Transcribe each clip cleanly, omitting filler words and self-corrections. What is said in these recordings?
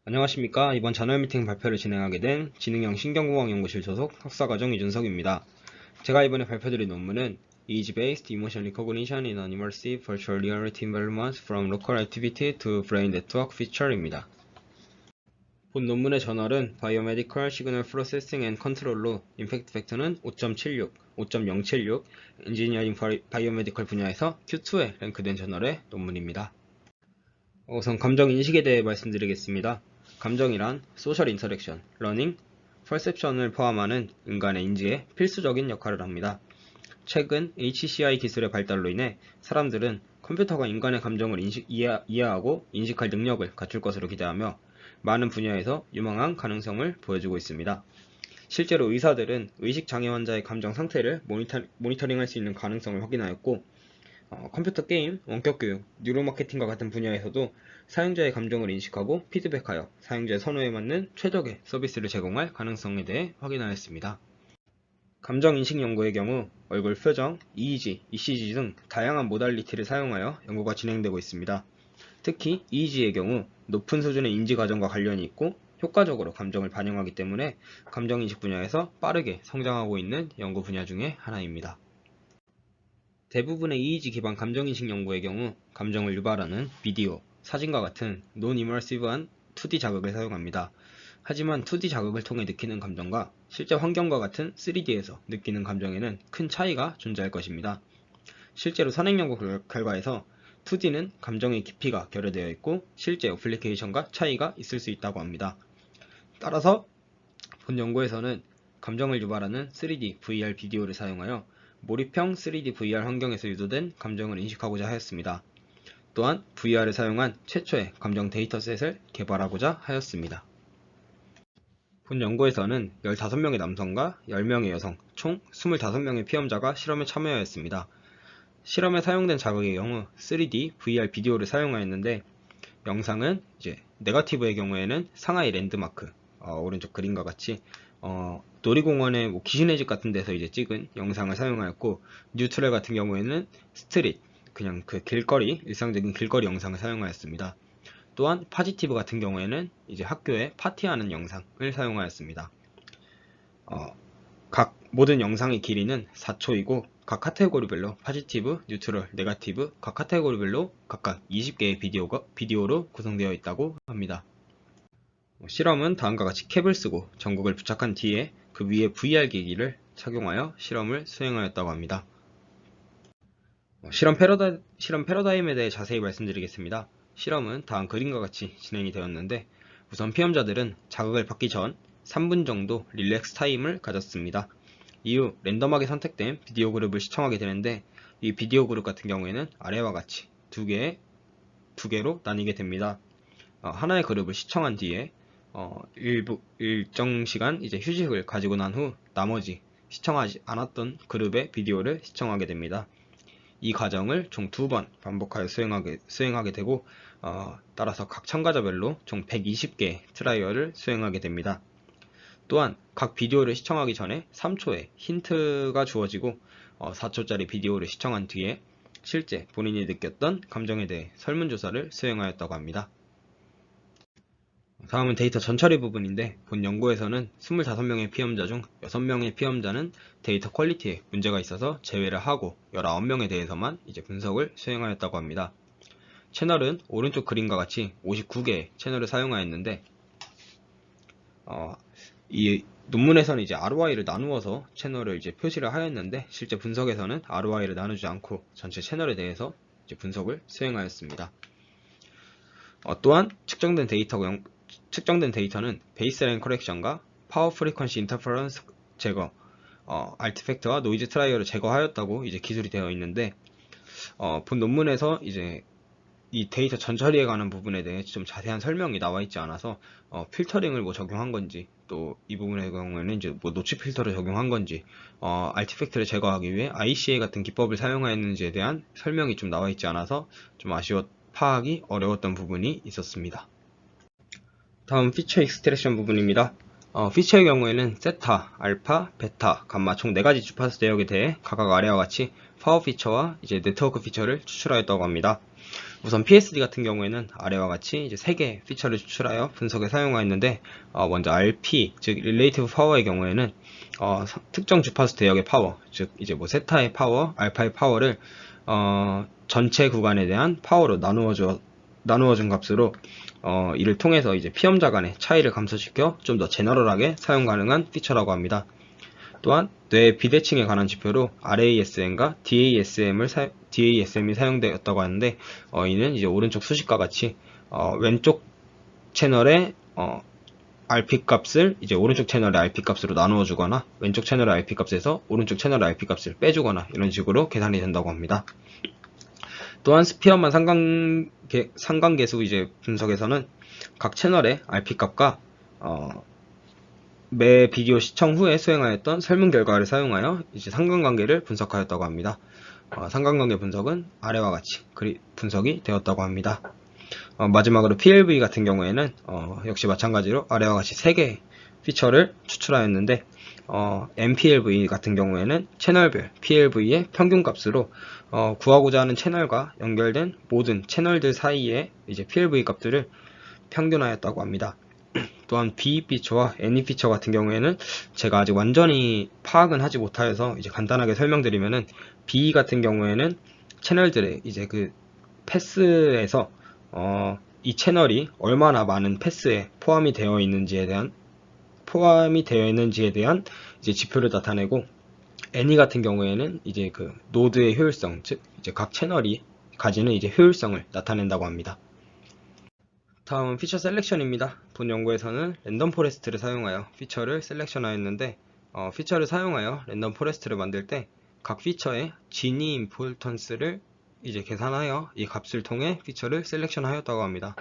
안녕하십니까. 이번 자녀 미팅 발표를 진행하게 된 지능형 신경공학연구실 소속 석사과정 이준석입니다. 제가 이번에 발표드릴 논문은 Age-based emotion recognition in an immersive virtual reality environment from local activity to brain network feature입니다. 본 논문의 저널은 Biomedical Signal Processing and Control로 임팩트 팩터는 5.76, 5.076, 엔지니어링 바이오메디컬 분야에서 Q2에 랭크된 저널의 논문입니다. 우선 감정 인식에 대해 말씀드리겠습니다. 감정이란 소셜 인터랙션, 러닝, 퍼셉션을 포함하는 인간의 인지에 필수적인 역할을 합니다. 최근 HCI 기술의 발달로 인해 사람들은 컴퓨터가 인간의 감정을 이해하고 인식할 능력을 갖출 것으로 기대하며 많은 분야에서 유망한 가능성을 보여주고 있습니다. 실제로 의사들은 의식장애 환자의 감정 상태를 모니터링할 수 있는 가능성을 확인하였고, 컴퓨터 게임, 원격 교육, 뉴로마케팅과 같은 분야에서도 사용자의 감정을 인식하고 피드백하여 사용자의 선호에 맞는 최적의 서비스를 제공할 가능성에 대해 확인하였습니다. 감정 인식 연구의 경우 얼굴 표정, EEG, ECG 등 다양한 모달리티를 사용하여 연구가 진행되고 있습니다. 특히 EEG의 경우 높은 수준의 인지 과정과 관련이 있고 효과적으로 감정을 반영하기 때문에 감정 인식 분야에서 빠르게 성장하고 있는 연구 분야 중에 하나입니다. 대부분의 EEG 기반 감정인식 연구의 경우 감정을 유발하는 비디오, 사진과 같은 논이머시브한 2D 자극을 사용합니다. 하지만 2D 자극을 통해 느끼는 감정과 실제 환경과 같은 3D에서 느끼는 감정에는 큰 차이가 존재할 것입니다. 실제로 선행 연구 결과에서 2D는 감정의 깊이가 결여되어 있고 실제 어플리케이션과 차이가 있을 수 있다고 합니다. 따라서 본 연구에서는 감정을 유발하는 3D VR 비디오를 사용하여 몰입형 3D VR 환경에서 유도된 감정을 인식하고자 하였습니다. 또한 VR을 사용한 최초의 감정 데이터셋을 개발하고자 하였습니다. 본 연구에서는 15명의 남성과 10명의 여성, 총 25명의 피험자가 실험에 참여하였습니다. 실험에 사용된 자극의 경우 3D VR 비디오를 사용하였는데, 영상은 네거티브의 경우에는 상하이 랜드마크, 오른쪽 그림과 같이 놀이공원의 귀신의 집 같은 데서 찍은 영상을 사용하였고, 뉴트럴 같은 경우에는 스트릿, 그냥 그 길거리, 일상적인 길거리 영상을 사용하였습니다. 또한 파지티브 같은 경우에는 학교에 파티하는 영상을 사용하였습니다. 각 모든 영상의 길이는 4초이고 각 카테고리별로 파지티브, 뉴트럴, 네거티브 각 카테고리별로 각각 20개의 비디오로 구성되어 있다고 합니다. 실험은 다음과 같이 캡을 쓰고 전극을 부착한 뒤에 그 위에 VR 기기를 착용하여 실험을 수행하였다고 합니다. 실험 패러다임에 대해 자세히 말씀드리겠습니다. 실험은 다음 그림과 같이 진행이 되었는데, 우선 피험자들은 자극을 받기 전 3분 정도 릴렉스 타임을 가졌습니다. 이후 랜덤하게 선택된 비디오 그룹을 시청하게 되는데, 이 비디오 그룹 같은 경우에는 아래와 같이 두 개로 나뉘게 됩니다. 하나의 그룹을 시청한 뒤에 일정 시간 휴식을 가지고 난 후 나머지 시청하지 않았던 그룹의 비디오를 시청하게 됩니다. 이 과정을 총 2번 반복하여 수행하게 되고, 따라서 각 참가자별로 총 120개의 트라이얼을 수행하게 됩니다. 또한 각 비디오를 시청하기 전에 3초의 힌트가 주어지고 4초짜리 비디오를 시청한 뒤에 실제 본인이 느꼈던 감정에 대해 설문조사를 수행하였다고 합니다. 다음은 데이터 전처리 부분인데, 본 연구에서는 25명의 피험자 중 6명의 피험자는 데이터 퀄리티에 문제가 있어서 제외를 하고 19명에 대해서만 분석을 수행하였다고 합니다. 채널은 오른쪽 그림과 같이 59개의 채널을 사용하였는데, 이 논문에서는 ROI를 나누어서 채널을 표시를 하였는데, 실제 분석에서는 ROI를 나누지 않고 전체 채널에 대해서 분석을 수행하였습니다. 또한 측정된 데이터는 베이스라인 커렉션과 파워 프리퀀시 인터퍼런스 제거, 알티팩트와 노이즈 트라이얼을 제거하였다고 기술이 되어 있는데, 본 논문에서 이 데이터 전처리에 관한 부분에 대해 좀 자세한 설명이 나와 있지 않아서 필터링을 적용한 건지, 또 이 부분의 경우에는 노치 필터를 적용한 건지, 알티팩트를 제거하기 위해 ICA 같은 기법을 사용하였는지에 대한 설명이 좀 나와 있지 않아서 좀 파악이 어려웠던 부분이 있었습니다. 다음 피처 익스트랙션 부분입니다. 피처의 경우에는 세타, 알파, 베타, 감마 총 4가지 주파수 대역에 대해 각각 아래와 같이 파워 피처와 네트워크 피처를 추출하였다고 합니다. 우선 PSD 같은 경우에는 아래와 같이 이제 3개 피처를 추출하여 분석에 사용하였는데, 먼저 RP, 즉 Relative Power의 경우에는 특정 주파수 대역의 파워, 즉 이제 뭐 세타의 파워, 알파의 파워를 전체 구간에 대한 파워로 나누어준 값으로 이를 통해서 이제 피험자 간의 차이를 감소시켜 좀 더 제너럴하게 사용 가능한 피처라고 합니다. 또한 뇌 비대칭에 관한 지표로 RASM과 DASM이 사용되었다고 하는데, 이는 이제 오른쪽 수식과 같이 왼쪽 채널의 RP 값을 이제 오른쪽 채널의 RP 값으로 나누어 주거나, 왼쪽 채널의 RP 값에서 오른쪽 채널의 RP 값을 빼주거나, 이런 식으로 계산이 된다고 합니다. 또한 스피어만 상관계수 이제 분석에서는 각 채널의 RP 값과 매 비디오 시청 후에 수행하였던 설문 결과를 사용하여 이제 상관관계를 분석하였다고 합니다. 상관관계 분석은 아래와 같이 분석이 되었다고 합니다. 마지막으로 PLV 같은 경우에는 역시 마찬가지로 아래와 같이 3개의 피처를 추출하였는데, MPLV 같은 경우에는 채널별 PLV의 평균값으로 구하고자 하는 채널과 연결된 모든 채널들 사이에 이제 PLV 값들을 평균하였다고 합니다. 또한 BE 피처와 NE 피처 같은 경우에는 제가 아직 완전히 파악은 하지 못하여서 이제 간단하게 설명드리면은, BE 같은 경우에는 채널들의 이제 그 패스에서 이 채널이 얼마나 많은 패스에 포함이 되어 있는지에 대한 이제 지표를 나타내고, NE 같은 경우에는 이제 그 노드의 효율성, 즉 이제 각 채널이 가지는 이제 효율성을 나타낸다고 합니다. 다음은 피처 셀렉션입니다. 본 연구에서는 랜덤 포레스트를 사용하여 피처를 셀렉션하였는데, 피처를 사용하여 랜덤 포레스트를 만들 때 각 피처의 지니 임포턴스를 이제 계산하여 이 값을 통해 피처를 셀렉션하였다고 합니다.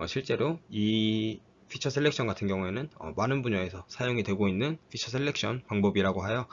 실제로 이 피처 셀렉션 같은 경우에는 많은 분야에서 사용이 되고 있는 피처 셀렉션 방법이라고 하여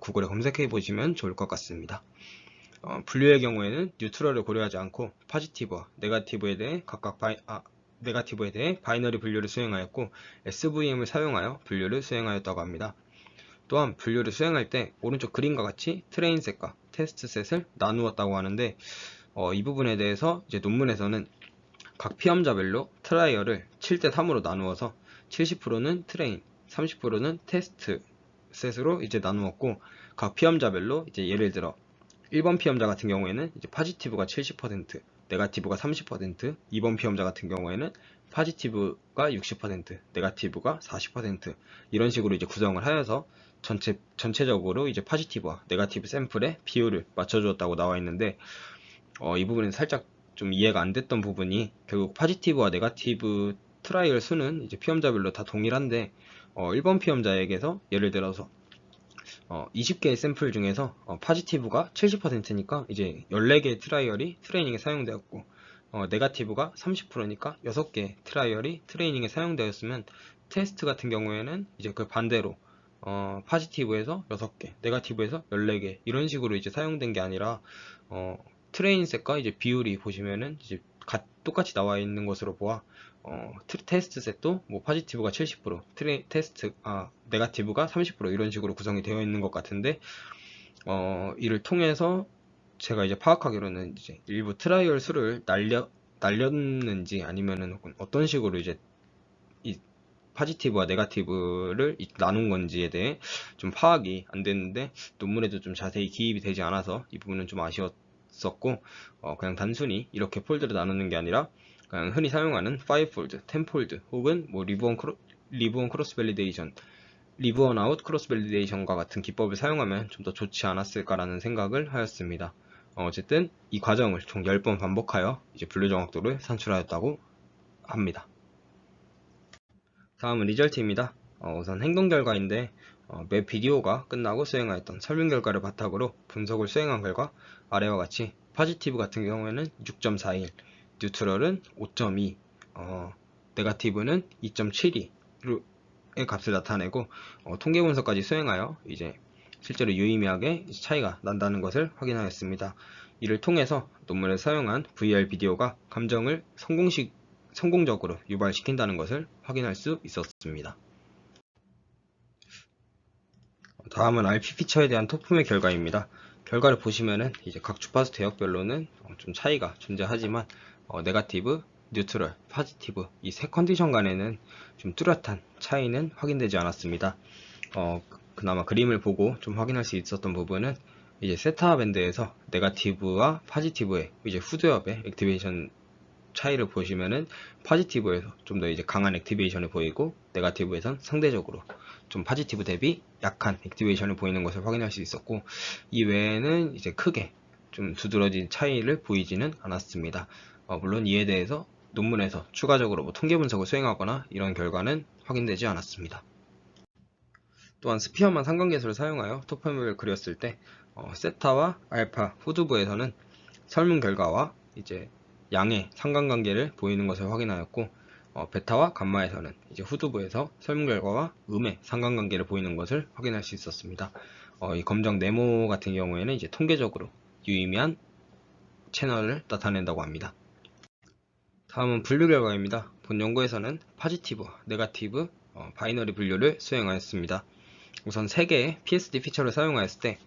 구글에 검색해 보시면 좋을 것 같습니다. 분류의 경우에는 뉴트럴을 고려하지 않고 포지티브와 네거티브에 대해 네거티브에 대해 바이너리 분류를 수행하였고, SVM을 사용하여 분류를 수행하였다고 합니다. 또한 분류를 수행할 때 오른쪽 그림과 같이 트레인 셋과 테스트 셋을 나누었다고 하는데, 이 부분에 대해서 이제 논문에서는 각 피험자별로 트라이얼을 7대3으로 나누어서 70%는 트레인, 30%는 테스트 셋으로 이제 나누었고, 각 피험자별로 이제 예를 들어 1번 피험자 같은 경우에는 이제 포지티브가 70%, 네거티브가 30%, 2번 피험자 같은 경우에는 포지티브가 60%, 네거티브가 40%, 이런 식으로 이제 구성을 하여서 전체적으로 이제 포지티브와 네거티브 샘플의 비율을 맞춰주었다고 나와 있는데, 이 부분은 살짝 좀 이해가 안 됐던 부분이, 결국 포지티브와 네거티브 트라이얼 수는 이제 피험자별로 다 동일한데, 1번 피험자에게서 예를 들어서 20개의 샘플 중에서 포지티브가 70%니까 이제 14개의 트라이얼이 트레이닝에 사용되었고, 네거티브가 30%니까 6개의 트라이얼이 트레이닝에 사용되었으면, 테스트 같은 경우에는 이제 그 반대로 포지티브에서 6개, 네거티브에서 14개, 이런 식으로 이제 사용된 게 아니라 트레인 셋과 이제 비율이 보시면은 이제 똑같이 나와 있는 것으로 보아 테스트 셋도 뭐 포지티브가 70%, 네거티브가 30% 이런 식으로 구성이 되어 있는 것 같은데, 이를 통해서 제가 이제 파악하기로는 이제 일부 트라이얼 수를 날렸는지 아니면은 어떤 식으로 이제 이 포지티브와 네거티브를 나눈 건지에 대해 좀 파악이 안 됐는데, 논문에도 좀 자세히 기입이 되지 않아서 이 부분은 좀 아쉬웠었고, 그냥 단순히 이렇게 폴드를 나누는 게 아니라 그냥 흔히 사용하는 5폴드, 10폴드 혹은 뭐 리브온 크로스 밸리데이션, 리브온 아웃 크로스 밸리데이션과 같은 기법을 사용하면 좀 더 좋지 않았을까라는 생각을 하였습니다. 어쨌든 이 과정을 총 10번 반복하여 이제 분류 정확도를 산출하였다고 합니다. 다음은 리절트입니다. 우선 행동 결과인데, 매 비디오가 끝나고 수행하였던 설문 결과를 바탕으로 분석을 수행한 결과 아래와 같이 포지티브 같은 경우에는 6.41, 뉴트럴은 5.2, 네거티브는 2.72의 값을 나타내고, 통계 분석까지 수행하여 이제 실제로 유의미하게 차이가 난다는 것을 확인하였습니다. 이를 통해서 논문에 사용한 VR 비디오가 감정을 성공적으로 유발시킨다는 것을 확인할 수 있었습니다. 다음은 RP 피처에 대한 토품의 결과입니다. 결과를 보시면은 이제 각 주파수 대역별로는 좀 차이가 존재하지만, 네거티브, 뉴트럴, 포지티브 이 세 컨디션 간에는 좀 뚜렷한 차이는 확인되지 않았습니다. 그나마 그림을 보고 좀 확인할 수 있었던 부분은 이제 세타 밴드에서 네거티브와 포지티브의 이제 후두엽의 액티베이션 차이를 보시면은 포지티브에서 좀 더 이제 강한 액티베이션을 보이고 네거티브에선 상대적으로 좀 포지티브 대비 약한 액티베이션을 보이는 것을 확인할 수 있었고, 이 외에는 이제 크게 좀 두드러진 차이를 보이지는 않았습니다. 물론 이에 대해서 논문에서 추가적으로 뭐 통계 분석을 수행하거나 이런 결과는 확인되지 않았습니다. 또한 스피어만 상관계수를 사용하여 토포맵을 그렸을 때 세타와 알파 후두부에서는 설문 결과와 이제 양의 상관관계를 보이는 것을 확인하였고, 베타와 감마에서는 이제 후두부에서 설문 결과와 음의 상관관계를 보이는 것을 확인할 수 있었습니다. 이 검정 네모 같은 경우에는 이제 통계적으로 유의미한 채널을 나타낸다고 합니다. 다음은 분류 결과입니다. 본 연구에서는 포지티브, 네거티브, 바이너리 분류를 수행하였습니다. 우선 3개의 PSD 피처를 사용하였을 때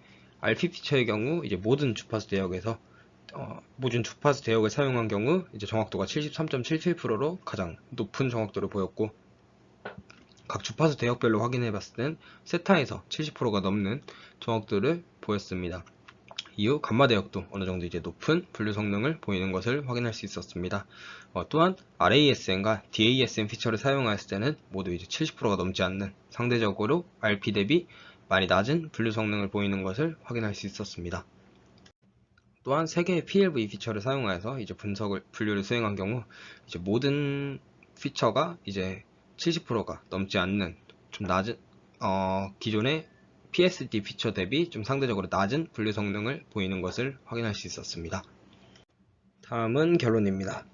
RP 피처의 경우 이제 모든 주파수 대역에서 모든 주파수 대역을 사용한 경우 이제 정확도가 73.77%로 가장 높은 정확도를 보였고, 각 주파수 대역별로 확인해 봤을 땐 세타에서 70%가 넘는 정확도를 보였습니다. 이후 감마 대역도 어느 정도 이제 높은 분류 성능을 보이는 것을 확인할 수 있었습니다. 또한 RASN과 DASN 피처를 사용하였을 때는 모두 이제 70%가 넘지 않는 상대적으로 RP 대비 많이 낮은 분류 성능을 보이는 것을 확인할 수 있었습니다. 또한 3개의 PLV 피처를 사용하여서 이제 분류를 수행한 경우 이제 모든 피처가 이제 70%가 넘지 않는 좀 낮은 기존의 PSD 피처 대비 좀 상대적으로 낮은 분류 성능을 보이는 것을 확인할 수 있었습니다. 다음은 결론입니다.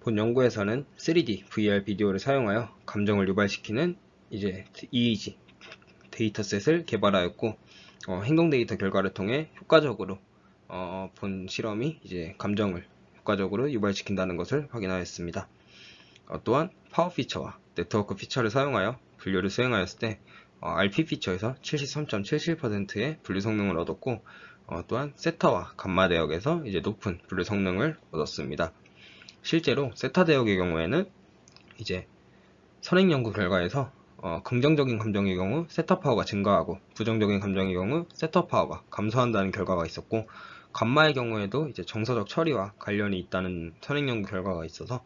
본 연구에서는 3D VR 비디오를 사용하여 감정을 유발시키는 이제 EEG 데이터셋을 개발하였고, 행동 데이터 결과를 통해 효과적으로 본 실험이 이제 감정을 효과적으로 유발시킨다는 것을 확인하였습니다. 또한 파워 피처와 네트워크 피처를 사용하여 분류를 수행하였을 때 RP 피처에서 73.77%의 분류 성능을 얻었고, 또한 세타와 감마 대역에서 이제 높은 분류 성능을 얻었습니다. 실제로 세타 대역의 경우에는 이제 선행 연구 결과에서 긍정적인 감정의 경우 세타 파워가 증가하고 부정적인 감정의 경우 세타 파워가 감소한다는 결과가 있었고, 감마의 경우에도 이제 정서적 처리와 관련이 있다는 선행 연구 결과가 있어서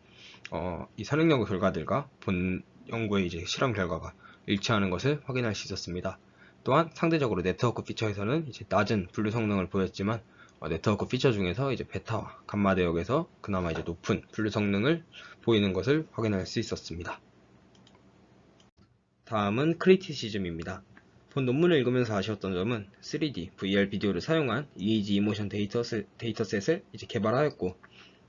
이 선행 연구 결과들과 본 연구의 이제 실험 결과가 일치하는 것을 확인할 수 있었습니다. 또한 상대적으로 네트워크 피처에서는 이제 낮은 분류 성능을 보였지만 네트워크 피처 중에서 이제 베타와 감마 대역에서 그나마 이제 높은 분류 성능을 보이는 것을 확인할 수 있었습니다. 다음은 크리티시즘입니다. 본 논문을 읽으면서 아쉬웠던 점은 3D VR 비디오를 사용한 EEG 이모션 데이터셋을 이제 개발하였고,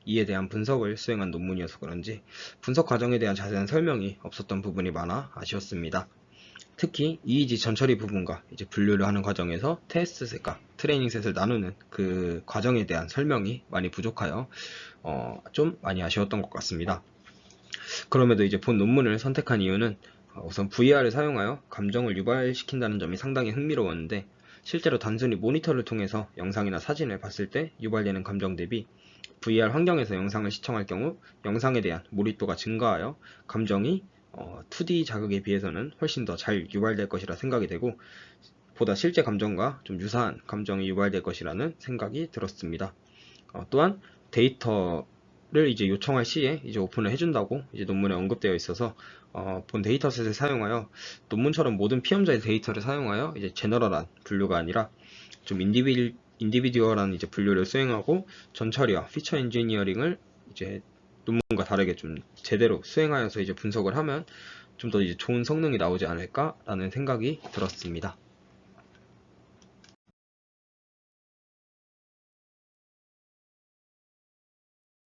이에 대한 분석을 수행한 논문이어서 그런지 분석 과정에 대한 자세한 설명이 없었던 부분이 많아 아쉬웠습니다. 특히 EEG 전처리 부분과 이제 분류를 하는 과정에서 테스트 셋과 트레이닝 셋을 나누는 그 과정에 대한 설명이 많이 부족하여 좀 많이 아쉬웠던 것 같습니다. 그럼에도 이제 본 논문을 선택한 이유는 우선 VR을 사용하여 감정을 유발시킨다는 점이 상당히 흥미로웠는데, 실제로 단순히 모니터를 통해서 영상이나 사진을 봤을 때 유발되는 감정 대비 VR 환경에서 영상을 시청할 경우 영상에 대한 몰입도가 증가하여 감정이 2D 자극에 비해서는 훨씬 더 잘 유발될 것이라 생각이 되고, 보다 실제 감정과 좀 유사한 감정이 유발될 것이라는 생각이 들었습니다. 또한 데이터를 이제 요청할 시에 이제 오픈을 해준다고 이제 논문에 언급되어 있어서 본 데이터셋을 사용하여 논문처럼 모든 피험자의 데이터를 사용하여 이제 제너럴한 분류가 아니라 좀 인디비듀얼한 이제 분류를 수행하고 전처리와 피처 엔지니어링을 이제 논문과 다르게 좀 제대로 수행하여서 이제 분석을 하면 좀 더 이제 좋은 성능이 나오지 않을까라는 생각이 들었습니다.